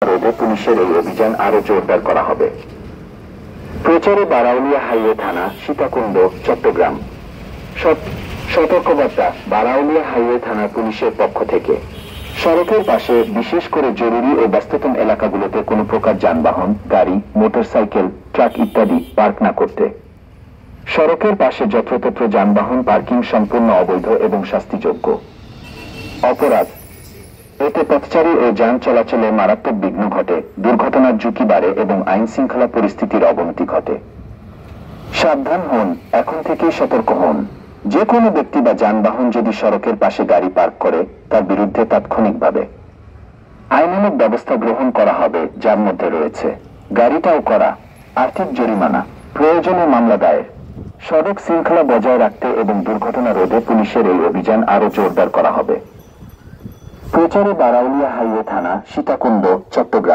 রোধে পুলিশের এই অভিযান আরো জোরদার করা হবে। প্রচারে বারাউলিয়া হাইওয়ে থানা, সীতাকুণ্ড, চট্টগ্রাম। সতর্কবার্তা বারাউলিয়া হাইওয়ে থানা পুলিশের পক্ষ থেকে। সড়কের পাশে বিশেষ করে জরুরি ও ব্যস্ততম এলাকাগুলোতে কোনো প্রকার যানবাহন, গাড়ি, মোটরসাইকেল, ট্রাক ইত্যাদি পার্ক না করতে। সড়কের পাশে যত্রতত্র যানবাহন পার্কিং সম্পূর্ণ অবৈধ এবং শাস্তিযোগ্য অপরাধ। এতে পথচারী ও যান চলাচলে মারাত্মক বিঘ্ন ঘটে, দুর্ঘটনার ঝুঁকি বাড়ে এবং আইন শৃঙ্খলা পরিস্থিতির অবনতি ঘটে। সাবধান হন, এখন থেকেই সতর্ক হন। যে কোনো ব্যক্তি বা যানবাহন যদি সড়কের পাশে গাড়ি পার্ক করে তার বিরুদ্ধে তাৎক্ষণিকভাবে আইনানুগ ব্যবস্থা গ্রহণ করা হবে, যার মধ্যে রয়েছে গাড়িটাও করা, আর্থিক জরিমানা, প্রয়োজনে মামলা দায়ের। সড়ক শৃঙ্খলা বজায় রাখতে এবং দুর্ঘটনা রোধে পুলিশের এই অভিযান আরো জোরদার করা হবে। প্রচারে বারাউলিয়া হাইওয়ে থানা, সীতাকুণ্ড, চট্টগ্রাম।